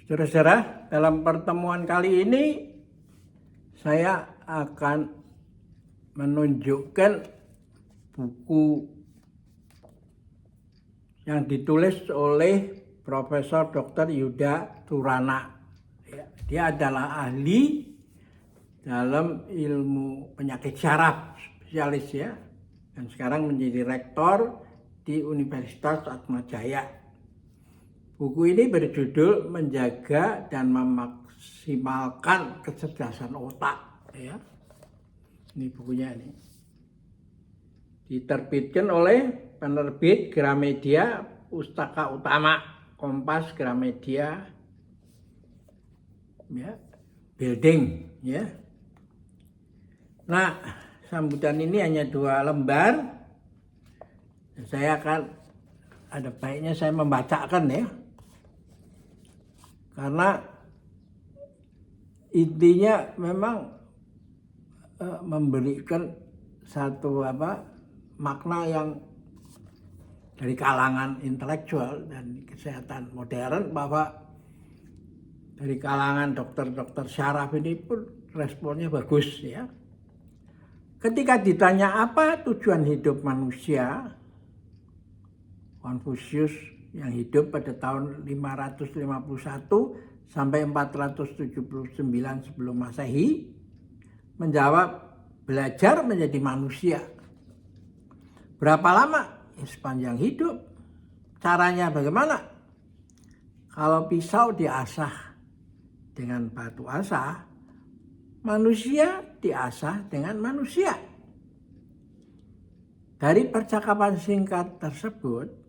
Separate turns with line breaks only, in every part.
Saudara-saudara, dalam pertemuan kali ini saya akan menunjukkan buku yang ditulis oleh Profesor Dr. Yuda Turana. Dia adalah ahli dalam ilmu penyakit syaraf, spesialis ya, dan sekarang menjadi rektor di Universitas Atmajaya. Buku ini berjudul Menjaga dan Memaksimalkan Kecerdasan Otak. Ya. Ini bukunya ini. Diterbitkan oleh penerbit Gramedia Pustaka Utama, Kompas Gramedia, ya, Building. Ya. Nah, sambutan ini hanya 2 lembar. Saya akan, ada baiknya saya membacakan ya. Karena intinya memang memberikan satu makna yang dari kalangan intelektual dan kesehatan modern, bahwa dari kalangan dokter-dokter syaraf ini pun responnya bagus ya. Ketika ditanya apa tujuan hidup manusia, Konfusius yang hidup pada tahun 551 sampai 479 sebelum Masehi menjawab, belajar menjadi manusia. Berapa lama? Ya, sepanjang hidup. Caranya bagaimana? Kalau pisau diasah dengan batu asah, manusia diasah dengan manusia. Dari percakapan singkat tersebut,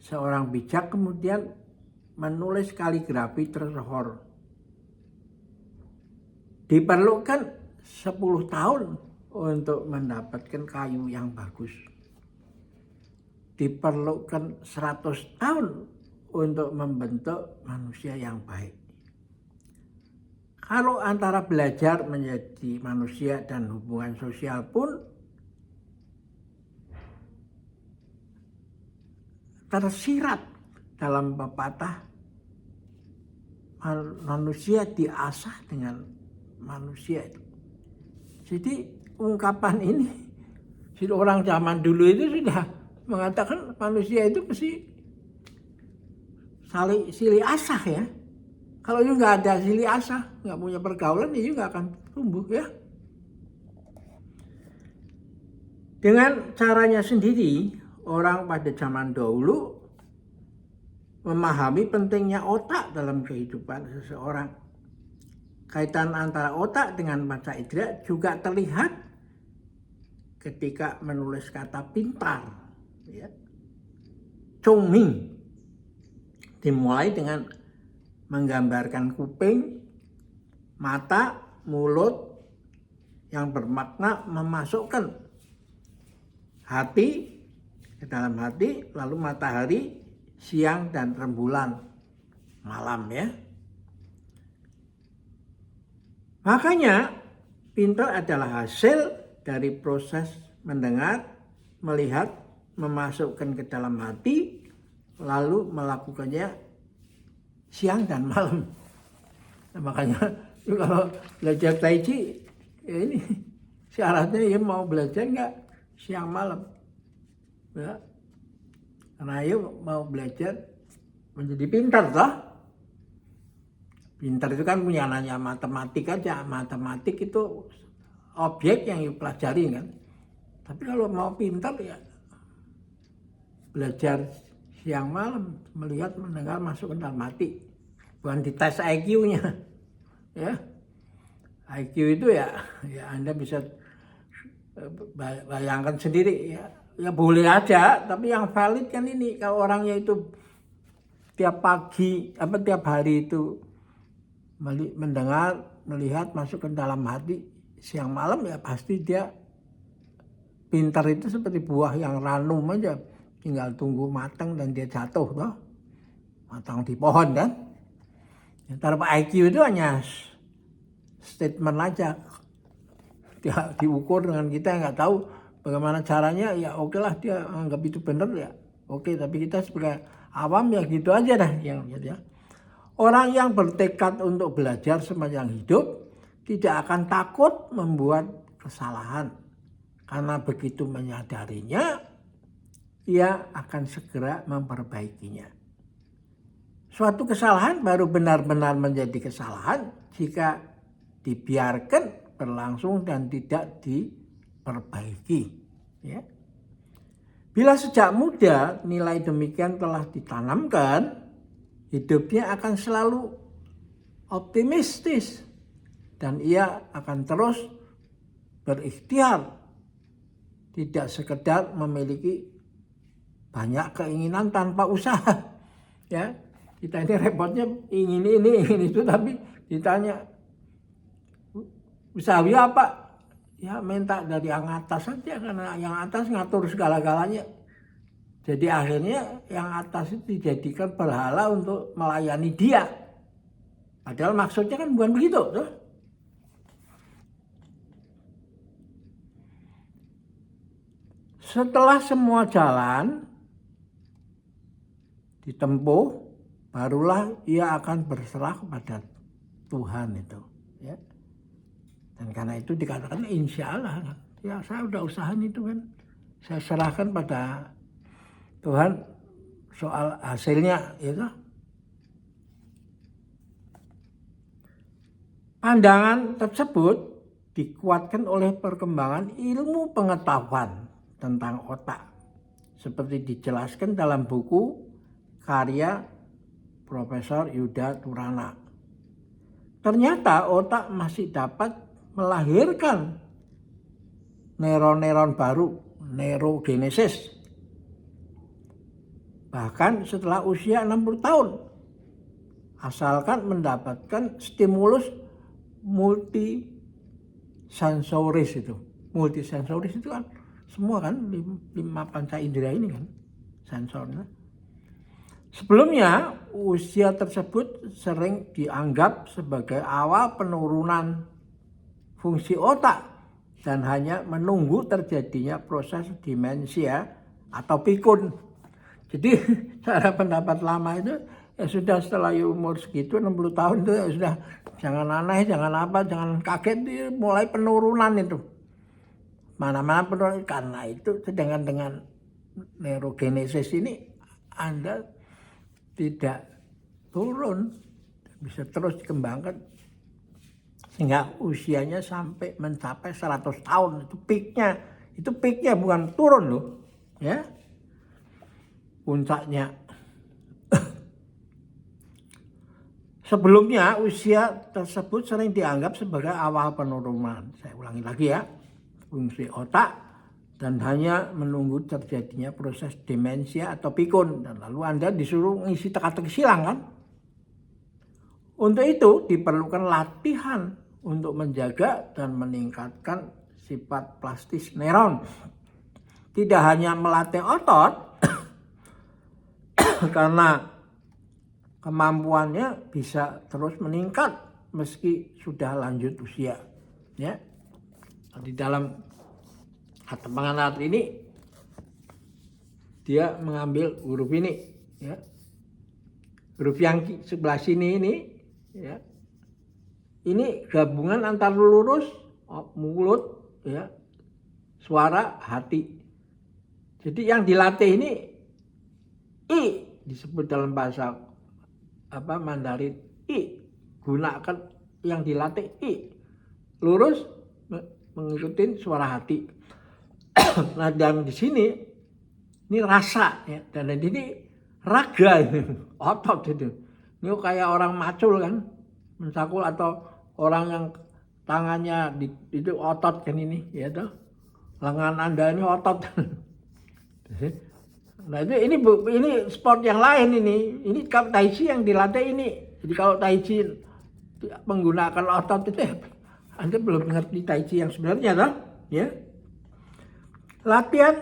seorang bijak kemudian menulis kaligrafi tersohor. Diperlukan 10 tahun untuk mendapatkan kayu yang bagus. Diperlukan 100 tahun untuk membentuk manusia yang baik. Kalau antara belajar menjadi manusia dan hubungan sosial pun tersirat dalam pepatah, manusia diasah dengan manusia itu. Jadi ungkapan ini orang zaman dulu itu sudah mengatakan manusia itu mesti silih asah ya. Kalau itu nggak ada silih asah, nggak punya pergaulan, itu nggak akan tumbuh ya. Dengan caranya sendiri, orang pada zaman dahulu memahami pentingnya otak dalam kehidupan seseorang. Kaitan antara otak dengan panca indera juga terlihat ketika menulis kata pintar. Ya. Chongming dimulai dengan menggambarkan kuping, mata, mulut yang bermakna memasukkan hati ke dalam hati, lalu matahari siang dan rembulan malam ya. Makanya pintar adalah hasil dari proses mendengar, melihat, memasukkan ke dalam hati, lalu melakukannya siang dan malam. Nah, makanya kalau belajar Tai Chi ya ini syaratnya ya mau belajar nggak siang malam. Ya. Karena ayo mau belajar menjadi pintar toh. Pintar itu kan punya nanya matematik aja. Matematik itu objek yang dipelajari kan. Tapi kalau mau pintar ya belajar siang malam, melihat, mendengar, masuk ke dalam hati. Bukan dites IQ-nya. Ya. IQ itu ya Anda bisa bayangkan sendiri ya. Ya boleh aja, tapi yang valid kan ini, kalau orangnya itu tiap pagi tiap hari itu mendengar, melihat, masuk ke dalam hati siang malam, ya pasti dia pintar. Itu seperti buah yang ranum aja, tinggal tunggu matang dan dia jatuh toh. Matang di pohon kan. Ntar IQ itu hanya statement aja, dia diukur dengan kita yang nggak tahu bagaimana caranya, ya oke lah dia anggap itu benar ya oke, tapi kita sebagai awam ya gitu aja dah yang gitu ya. Orang yang bertekad untuk belajar sepanjang hidup tidak akan takut membuat kesalahan. Karena begitu menyadarinya, ia akan segera memperbaikinya. Suatu kesalahan baru benar-benar menjadi kesalahan jika dibiarkan berlangsung dan tidak diperbaiki. Ya. Bila sejak muda nilai demikian telah ditanamkan, hidupnya akan selalu optimistis dan ia akan terus berikhtiar, tidak sekedar memiliki banyak keinginan tanpa usaha. Ya, kita ini repotnya ingin itu, tapi ditanya usahawi apa? Ya minta dari yang atas saja, karena yang atas ngatur segala-galanya. Jadi akhirnya yang atas itu dijadikan berhala untuk melayani dia. Padahal maksudnya kan bukan begitu. Tuh. Setelah semua jalan ditempuh, barulah ia akan berserah kepada Tuhan itu. Ya. Dan karena itu dikatakan insya Allah, ya saya udah usahain itu kan, saya serahkan pada Tuhan soal hasilnya itu. Pandangan tersebut dikuatkan oleh perkembangan ilmu pengetahuan tentang otak, seperti dijelaskan dalam buku karya Profesor Yuda Turana. Ternyata otak masih dapat melahirkan neuron-neuron baru, neurogenesis, bahkan setelah usia 60 tahun, asalkan mendapatkan stimulus multisensoris itu. Multisensoris itu kan semua kan 5 panca indera ini kan sensornya. Sebelumnya usia tersebut sering dianggap sebagai awal penurunan fungsi otak dan hanya menunggu terjadinya proses demensia atau pikun. Jadi cara pendapat lama itu ya sudah setelah umur segitu 60 tahun itu ya sudah, jangan aneh, jangan apa, jangan kaget, mulai penurunan itu. Mana-mana penurunan, karena itu sedangkan dengan neurogenesis ini Anda tidak turun, bisa terus dikembangkan sehingga usianya sampai mencapai 100 tahun. Itu peaknya bukan turun loh, ya, puncaknya. Sebelumnya usia tersebut sering dianggap sebagai awal penurunan. Saya ulangi lagi ya, fungsi otak, dan hanya menunggu terjadinya proses demensia atau pikun. Dan lalu Anda disuruh ngisi teka-teki silang kan. Untuk itu diperlukan latihan untuk menjaga dan meningkatkan sifat plastis neuron. Tidak hanya melatih otot, karena kemampuannya bisa terus meningkat meski sudah lanjut usia. Ya. Di dalam kata pengantar ini dia mengambil huruf ini, ya. Huruf yang sebelah sini ini, ya. Ini gabungan antar lurus, mulut, ya, suara, hati. Jadi yang dilatih ini I, disebut dalam bahasa Mandarin I, gunakan yang dilatih I, lurus mengikuti suara hati. Nah, dan di sini ini rasa, ya, dan ini raga, ini otot itu. Ini kayak orang macul kan, mencakul, atau orang yang tangannya itu otot kan ini, ya toh. Lengan Anda ini otot. Nah ini sport yang lain ini kalau Tai Chi yang dilatih ini. Jadi kalau Tai Chi menggunakan otot itu, Anda belum mengerti Tai Chi yang sebenarnya toh, ya. Latihan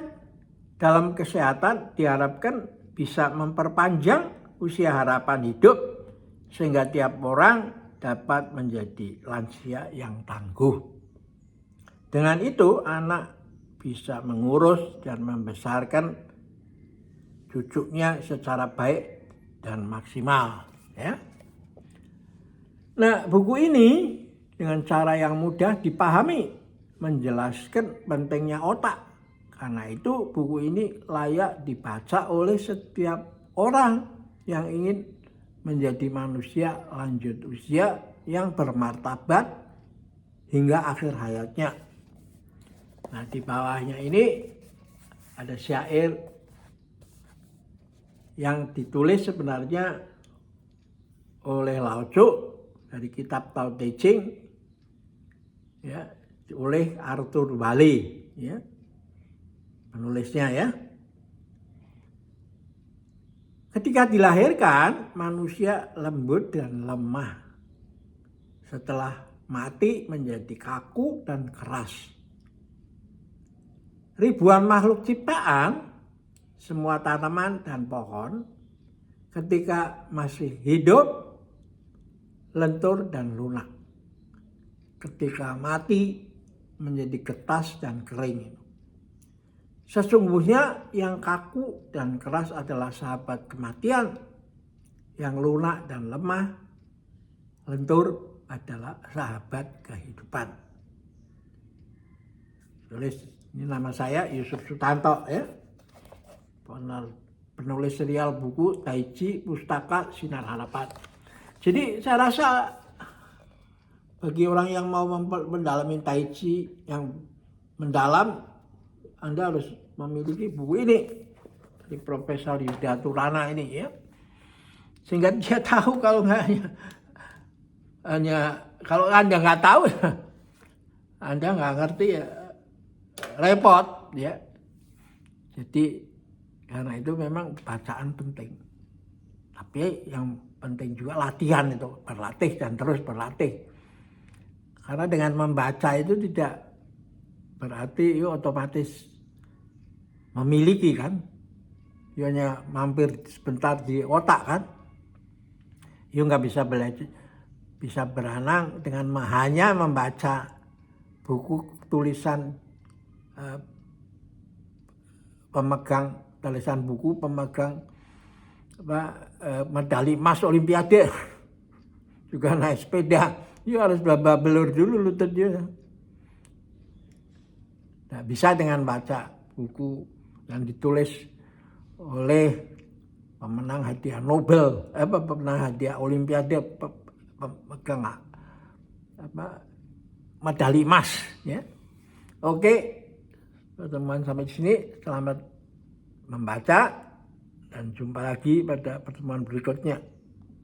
dalam kesehatan diharapkan bisa memperpanjang usia harapan hidup sehingga tiap orang dapat menjadi lansia yang tangguh. Dengan itu anak bisa mengurus dan membesarkan cucunya secara baik dan maksimal, ya. Nah, buku ini dengan cara yang mudah dipahami menjelaskan pentingnya otak. Karena itu buku ini layak dibaca oleh setiap orang yang ingin menjadi manusia lanjut usia yang bermartabat hingga akhir hayatnya. Nah, di bawahnya ini ada syair yang ditulis sebenarnya oleh Lao Tzu dari kitab Tao Te Ching, ya, oleh Arthur Waley, ya, penulisnya ya. Ketika dilahirkan, manusia lembut dan lemah. Setelah mati menjadi kaku dan keras. Ribuan makhluk ciptaan, semua tanaman dan pohon, ketika masih hidup, lentur dan lunak. Ketika mati, menjadi getas dan kering. Sesungguhnya yang kaku dan keras adalah sahabat kematian, yang lunak dan lemah, lentur adalah sahabat kehidupan. Tulis, ini nama saya Yusuf Sutanto, ya, penulis serial buku Tai Chi Pustaka Sinar Harapan. Jadi saya rasa bagi orang yang mau mendalami Tai Chi yang mendalam, Anda harus memiliki buku ini dari Profesor Yuda Turana ini, ya, sehingga dia tahu. Kalau hanya kalau Anda nggak tahu, Anda nggak ngerti, ya repot, ya. Jadi karena itu memang bacaan penting, tapi yang penting juga latihan, itu berlatih dan terus berlatih. Karena dengan membaca itu tidak berarti otomatis memiliki, kan. Hanya mampir sebentar di otak, kan. Nggak bisa belajar, bisa berenang dengan hanya membaca buku tulisan pemegang tulisan buku pemegang medali emas Olimpiade juga naik sepeda, harus babak belur dulu lutut dia. Nah, bisa dengan baca buku yang ditulis oleh pemenang hadiah Nobel, pemenang hadiah Olimpiade, pemegang medali emas, ya. Oke, pertemuan sampai di sini. Selamat membaca dan jumpa lagi pada pertemuan berikutnya.